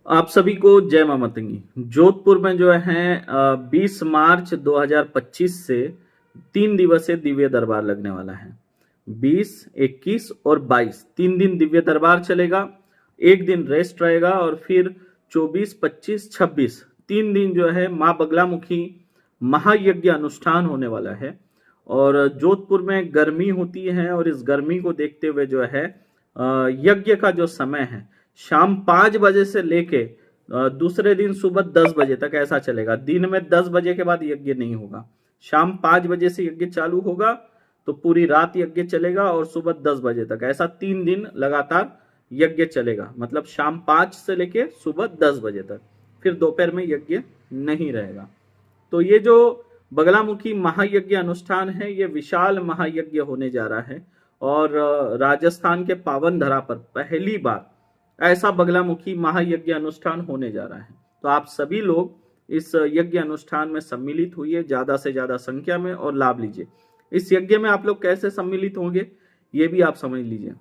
आप सभी को जय मां मतंगी। जोधपुर में जो है 20 मार्च 2025 से 3 दिवसीय दिव्य दरबार लगने वाला है। 20, 21 और 22 3 दिन दिव्य दरबार चलेगा। एक दिन रेस्ट रहेगा और फिर 24, 25, 26 3 दिन जो है मां बगलामुखी महायज्ञ अनुष्ठान होने वाला है। और जोधपुर में गर्मी होती है और इस गर्मी को देखते हुए जो है यज्ञ का जो समय है शाम 5 बजे से लेके दूसरे दिन सुबह 10 बजे तक ऐसा चलेगा। दिन में 10 बजे के बाद यज्ञ नहीं होगा। शाम 5 बजे से यज्ञ चालू होगा तो पूरी रात यज्ञ चलेगा और सुबह 10 बजे तक, ऐसा 3 दिन लगातार यज्ञ चलेगा। मतलब शाम 5 से लेके सुबह 10 बजे तक, फिर दोपहर में यज्ञ नहीं रहेगा। तो ये जो बगलामुखी महायज्ञ अनुष्ठान है ये विशाल महायज्ञ होने जा रहा है और राजस्थान के पावन धरा पर पहली बार ऐसा बगलामुखी महायज्ञ अनुष्ठान होने जा रहा है। तो आप सभी लोग इस यज्ञ अनुष्ठान में सम्मिलित हुई ज्यादा से ज्यादा संख्या में और लाभ लीजिए। इस यज्ञ में आप लोग कैसे सम्मिलित होंगे ये भी आप समझ लीजिए।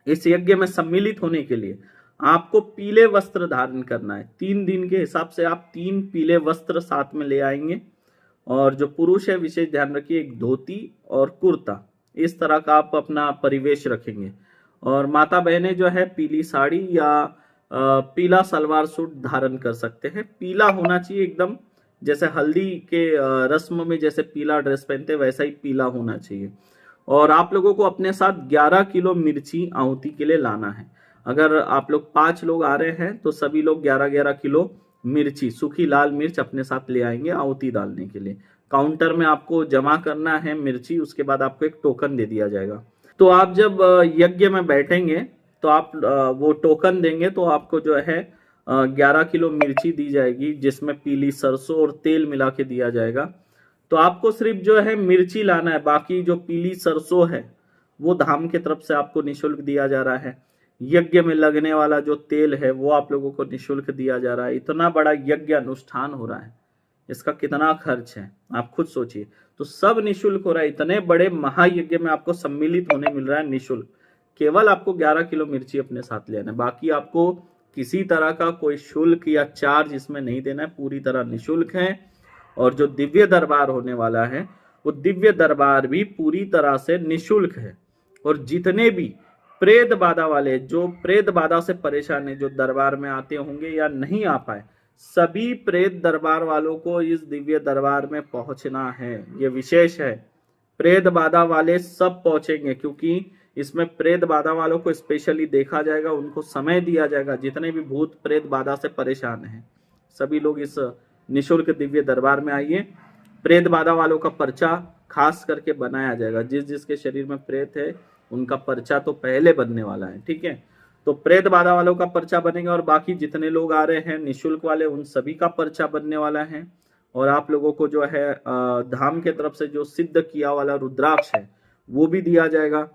इस यज्ञ में सम्मिलित होने के लिए आपको पीले वस्त्र धारण करना है। 3 दिन के हिसाब से आप 3 पीले वस्त्र साथ में ले आएंगे। और जो पुरुष है विशेष ध्यान रखिए, एक धोती और कुर्ता, इस तरह का आप अपना परिवेश रखेंगे। और माता बहनें जो है पीली साड़ी या पीला सलवार सूट धारण कर सकते हैं। पीला होना चाहिए एकदम, जैसे हल्दी के रस्म में जैसे पीला ड्रेस पहनते वैसा ही पीला होना चाहिए। और आप लोगों को अपने साथ 11 किलो मिर्ची आहुति के लिए लाना है। अगर आप लोग 5 लोग आ रहे हैं तो सभी लोग 11-11 किलो मिर्ची, सूखी लाल मिर्च अपने साथ ले आएंगे आहुति डालने के लिए। काउंटर में आपको जमा करना है मिर्ची, उसके बाद आपको एक टोकन दे दिया जाएगा। तो आप जब यज्ञ में बैठेंगे तो आप वो टोकन देंगे तो आपको जो है 11 किलो मिर्ची दी जाएगी, जिसमें पीली सरसों और तेल मिला के दिया जाएगा। तो आपको सिर्फ जो है मिर्ची लाना है, बाकी जो पीली सरसों है वो धाम की तरफ से आपको निशुल्क दिया जा रहा है। यज्ञ में लगने वाला जो तेल है वो आप लोगों को निशुल्क दिया जा रहा है। इतना बड़ा यज्ञ अनुष्ठान हो रहा है, इसका कितना खर्च है आप खुद सोचिए। तो सब निशुल्क हो रहा है। इतने बड़े महायज्ञ में आपको सम्मिलित होने मिल रहा है निशुल्क। केवल आपको 11 किलो मिर्ची अपने साथ लेना है, बाकी आपको किसी तरह का कोई शुल्क या चार्ज इसमें नहीं देना है, पूरी तरह निशुल्क है। और जो दिव्य दरबार होने वाला है वो दिव्य दरबार भी पूरी तरह से निशुल्क है। और जितने भी प्रेत बाधा वाले, जो प्रेत बाधा से परेशान है, जो दरबार में आते होंगे या नहीं आ पाए, सभी प्रेत दरबार वालों को इस दिव्य दरबार में पहुंचना है। ये विशेष है, प्रेत बाधा वाले सब पहुंचेंगे, क्योंकि इसमें प्रेत बाधा वालों को स्पेशली देखा जाएगा, उनको समय दिया जाएगा। जितने भी भूत प्रेत बाधा से परेशान हैं सभी लोग इस निशुल्क दिव्य दरबार में आइए। प्रेत बाधा वालों का पर्चा खास करके बनाया जाएगा। जिस जिसके शरीर में प्रेत है उनका पर्चा तो पहले बनने वाला है, ठीक है। तो प्रेत बाधा वालों का पर्चा बनेगा और बाकी जितने लोग आ रहे हैं निशुल्क वाले उन सभी का पर्चा बनने वाला है। और आप लोगों को जो है धाम के तरफ से जो सिद्ध किया वाला रुद्राक्ष है वो भी दिया जाएगा।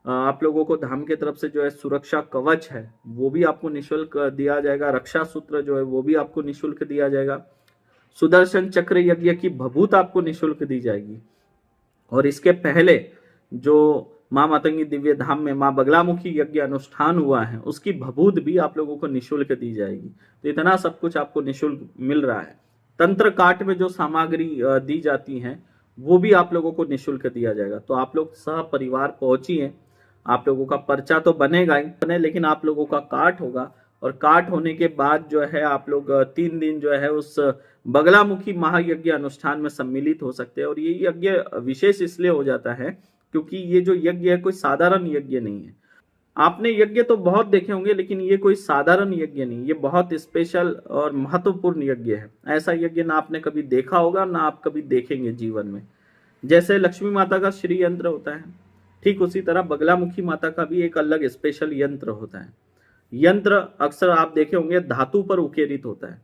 आप लोगों को धाम के तरफ से जो है सुरक्षा कवच है वो भी आपको निशुल्क दिया जाएगा। रक्षा सूत्र जो है वो भी आपको निशुल्क दिया जाएगा। सुदर्शन चक्र यज्ञ की भभूत आपको निशुल्क दी जाएगी। और इसके पहले जो मां मातंगी दिव्य धाम में मां बगलामुखी यज्ञ अनुष्ठान हुआ है उसकी भभूत भी आप लोगों को निशुल्क दी जाएगी। तो इतना सब कुछ आपको निशुल्क मिल रहा है। तंत्र काट में जो सामग्री दी जाती है वो भी आप लोगों को निशुल्क दिया जाएगा। तो आप लोग सह परिवार पहुंचिए। आप लोगों का पर्चा तो बनेगा ही बने, लेकिन आप लोगों का काट होगा। और काट होने के बाद जो है आप लोग 3 दिन जो है उस बगलामुखी महायज्ञ अनुष्ठान में सम्मिलित हो सकते हैं। और ये यज्ञ विशेष इसलिए हो जाता है क्योंकि ये जो यज्ञ है कोई साधारण यज्ञ नहीं है। आपने यज्ञ तो बहुत देखे होंगे लेकिन ये कोई साधारण यज्ञ नहीं, ये बहुत स्पेशल और महत्वपूर्ण यज्ञ है। ऐसा यज्ञ ना आपने कभी देखा होगा ना आप कभी देखेंगे जीवन में। जैसे लक्ष्मी माता का श्री यंत्र होता है, ठीक उसी तरह बगलामुखी माता का भी एक अलग स्पेशल यंत्र होता है। यंत्र अक्सर आप देखे होंगे धातु पर उकेरित होता है,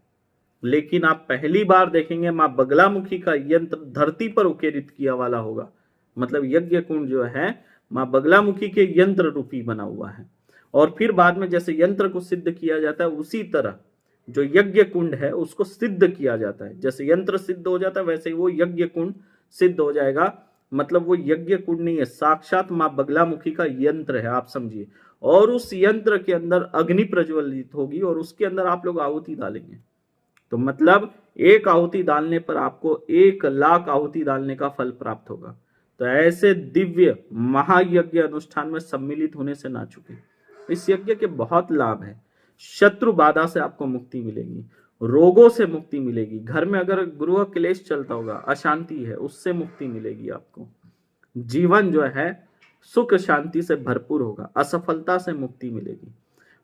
लेकिन आप पहली बार देखेंगे मां बगलामुखी का यंत्र धरती पर उकेरित किया वाला होगा। मतलब यज्ञ कुंड जो है मां बगलामुखी के यंत्र रूपी बना हुआ है। और फिर बाद में जैसे यंत्र को सिद्ध किया जाता है उसी तरह जो यज्ञ कुंड है उसको सिद्ध किया जाता है। जैसे यंत्र सिद्ध हो जाता है वैसे ही वो यज्ञ कुंड सिद्ध हो जाएगा। मतलब वो यज्ञ कुंड नहीं है, साक्षात मां बगलामुखी का यंत्र है, आप समझिए। और उस यंत्र के अंदर अग्नि प्रज्वलित होगी और उसके अंदर आप लोग आहुति डालेंगे। तो मतलब एक आहुति डालने पर आपको 1,00,000 आहुति डालने का फल प्राप्त होगा। तो ऐसे दिव्य महायज्ञ अनुष्ठान में सम्मिलित होने से ना चुके। इस यज्ञ के बहुत लाभ है। शत्रु बाधा से आपको मुक्ति मिलेगी, रोगों से मुक्ति मिलेगी, घर में अगर गृह क्लेश चलता होगा, अशांति है, उससे मुक्ति मिलेगी आपको। जीवन जो है सुख शांति से भरपूर होगा, असफलता से मुक्ति मिलेगी,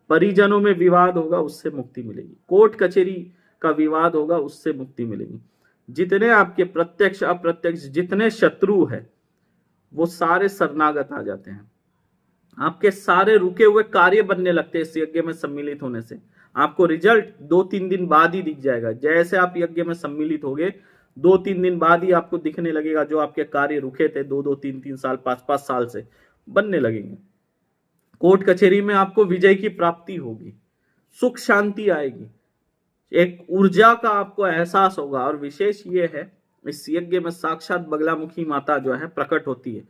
परिजनों में विवाद होगा उससे मुक्ति मिलेगी, कोर्ट कचहरी का विवाद होगा उससे मुक्ति मिलेगी। जितने आपके प्रत्यक्ष अप्रत्यक्ष जितने शत्रु है वो सारे शरणागत आ जाते हैं। आपके सारे रुके हुए कार्य बनने लगते हैं इस यज्ञ में सम्मिलित होने से। आपको रिजल्ट 2-3 दिन बाद ही दिख जाएगा। जैसे आप यज्ञ में सम्मिलित होगे 2-3 दिन बाद ही आपको दिखने लगेगा जो आपके कार्य रुके थे 2-2, 3-3 साल, 5-5 साल से बनने लगेंगे। कोर्ट कचहरी में आपको विजय की प्राप्ति होगी, सुख शांति आएगी, एक ऊर्जा का आपको एहसास होगा। और विशेष ये है इस यज्ञ में साक्षात बगलामुखी माता जो है प्रकट होती है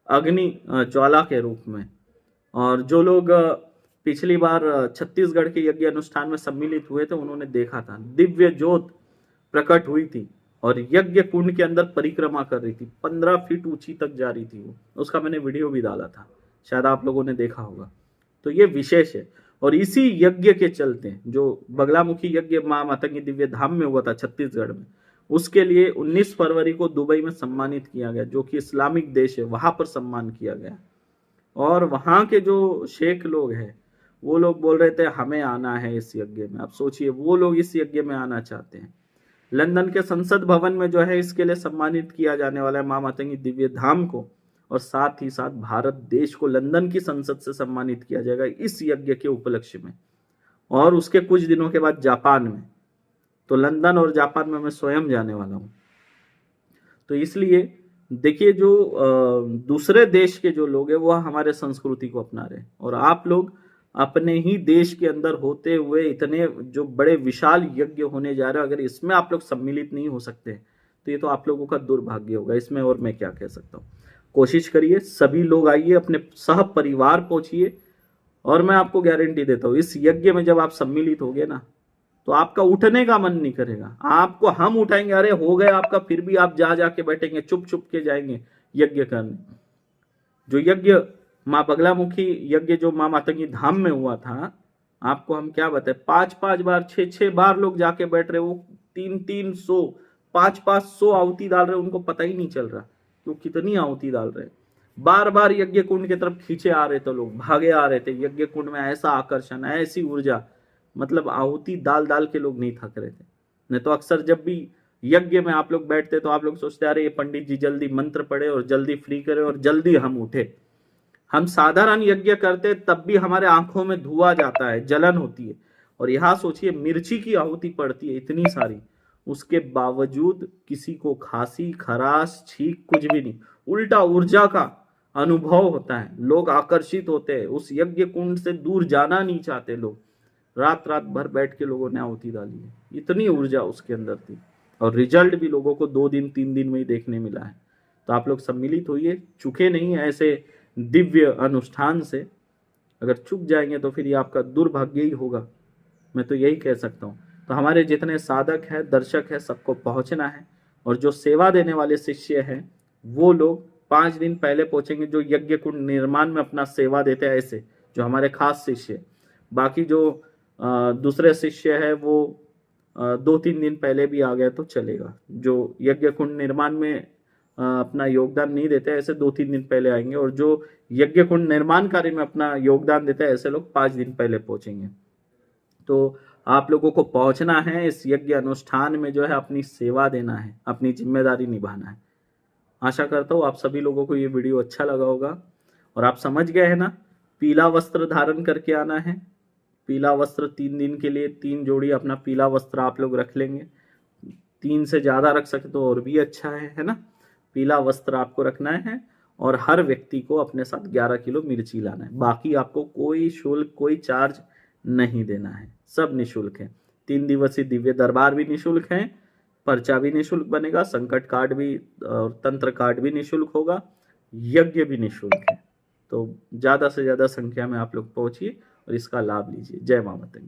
अग्नि ज्वाला के रूप में। और जो लोग पिछली बार छत्तीसगढ़ के यज्ञ अनुष्ठान में सम्मिलित हुए थे उन्होंने देखा था दिव्य ज्योत प्रकट हुई थी और यज्ञ कुंड के अंदर परिक्रमा कर रही थी, 15 फीट ऊंची तक जा रही थी वो। उसका मैंने वीडियो भी डाला था, शायद आप लोगों ने देखा होगा। तो ये विशेष है। और इसी यज्ञ के चलते जो बगलामुखी यज्ञ मां मातंगी दिव्य धाम में हुआ था छत्तीसगढ़ में, उसके लिए 19 फरवरी को दुबई में सम्मानित किया गया, जो कि इस्लामिक देश है, वहां पर सम्मान किया गया। और वहां के जो शेख लोग हैं वो लोग बोल रहे थे हमें आना है इस यज्ञ में। आप सोचिए वो लोग इस यज्ञ में आना चाहते हैं। लंदन के संसद भवन में जो है इसके लिए सम्मानित किया जाने वाला है मां मातंगी दिव्य धाम को, और साथ ही साथ भारत देश को लंदन की संसद से सम्मानित किया जाएगा इस यज्ञ के उपलक्ष्य में। और उसके कुछ दिनों के बाद जापान में। तो लंदन और जापान में मैं स्वयं जाने वाला हूं। तो इसलिए देखिए जो दूसरे देश के जो लोग हैं वो हमारे संस्कृति को अपना रहे हैं, और आप लोग अपने ही देश के अंदर होते हुए इतने जो बड़े विशाल यज्ञ होने जा रहे हैं, अगर इसमें आप लोग सम्मिलित नहीं हो सकते तो ये तो आप लोगों का दुर्भाग्य होगा। इसमें और मैं क्या कह सकता हूँ। कोशिश करिए, सभी लोग आइए, अपने सह परिवार पहुंचिए, और मैं आपको गारंटी देता हूँ इस यज्ञ में जब आप सम्मिलित होगे ना तो आपका उठने का मन नहीं करेगा। आपको हम उठाएंगे, अरे हो गया आपका, फिर भी आप जा जाके बैठेंगे, चुप चुप के जाएंगे यज्ञ करने। जो यज्ञ मां बगलामुखी यज्ञ जो मां मातंगी धाम में हुआ था, आपको हम क्या बताए, 5-5 बार 6-6 बार लोग जाके बैठ रहे, वो 300-300 500 आहुति डाल रहे, उनको पता ही नहीं चल रहा कि वो कितनी आहुति डाल रहे। बार बार यज्ञ कुंड की तरफ खींचे आ रहे थे लोग, भागे आ रहे थे। यज्ञ कुंड में ऐसा आकर्षण, ऐसी ऊर्जा, मतलब आहुति डाल डाल के लोग नहीं थक रहे थे। नहीं तो अक्सर जब भी यज्ञ में आप लोग बैठते तो आप लोग सोचते अरे ये पंडित जी जल्दी मंत्र पढ़े और जल्दी फ्री करे और जल्दी हम उठे। हम साधारण यज्ञ करते तब भी हमारे आंखों में धुआं जाता है, जलन होती है। और यहां सोचिए मिर्ची की आहुति पड़ती है इतनी सारी, उसके बावजूद किसी को खांसी खराश छींक कुछ भी नहीं, उल्टा ऊर्जा का अनुभव होता है। लोग आकर्षित होते हैं, उस यज्ञ कुंड से दूर जाना नहीं चाहते लोग। रात रात भर बैठ के लोगों ने आहुति डाली है, इतनी ऊर्जा उसके अंदर थी। और रिजल्ट भी लोगों को 2 दिन 3 दिन में ही देखने मिला है। तो आप लोग सम्मिलित होइए, चुके नहीं ऐसे दिव्य अनुष्ठान से। अगर चुक जाएंगे तो फिर ये आपका दुर्भाग्य ही होगा, मैं तो यही कह सकता हूँ। तो हमारे जितने साधक हैं, दर्शक हैं, सबको पहुंचना है। और जो सेवा देने वाले शिष्य हैं वो लोग 5 दिन पहले पहुंचेंगे, जो यज्ञ कुंड निर्माण में अपना सेवा देते हैं, ऐसे जो हमारे खास शिष्य। बाकी जो दूसरे शिष्य है वो 2-3 दिन पहले भी आ गए तो चलेगा। जो यज्ञ कुंड निर्माण में अपना योगदान नहीं देते ऐसे 2-3 दिन पहले आएंगे, और जो यज्ञ कुंड निर्माण कार्य में अपना योगदान देते हैं ऐसे लोग 5 दिन पहले पहुंचेंगे। तो आप लोगों को पहुंचना है इस यज्ञ अनुष्ठान में, जो है अपनी सेवा देना है, अपनी जिम्मेदारी निभाना है। आशा करता हूँ आप सभी लोगों को ये वीडियो अच्छा लगा होगा और आप समझ गए हैं ना। पीला वस्त्र धारण करके आना है। पीला वस्त्र 3 दिन के लिए 3 जोड़ी अपना पीला वस्त्र आप लोग रख लेंगे। 3 से ज्यादा रख सके तो और भी अच्छा है ना। पीला वस्त्र आपको रखना है और हर व्यक्ति को अपने साथ 11 किलो मिर्ची लाना है। बाकी आपको कोई शुल्क, कोई चार्ज नहीं देना है, सब निःशुल्क है। 3 दिवसीय दिव्य दरबार भी निःशुल्क है, पर्चा भी निःशुल्क बनेगा, संकट कार्ड भी और तंत्र कार्ड भी निःशुल्क होगा, यज्ञ भी निःशुल्क है। तो ज़्यादा से ज़्यादा संख्या में आप लोग पहुंचिए और इसका लाभ लीजिए। जय मां मतंगी।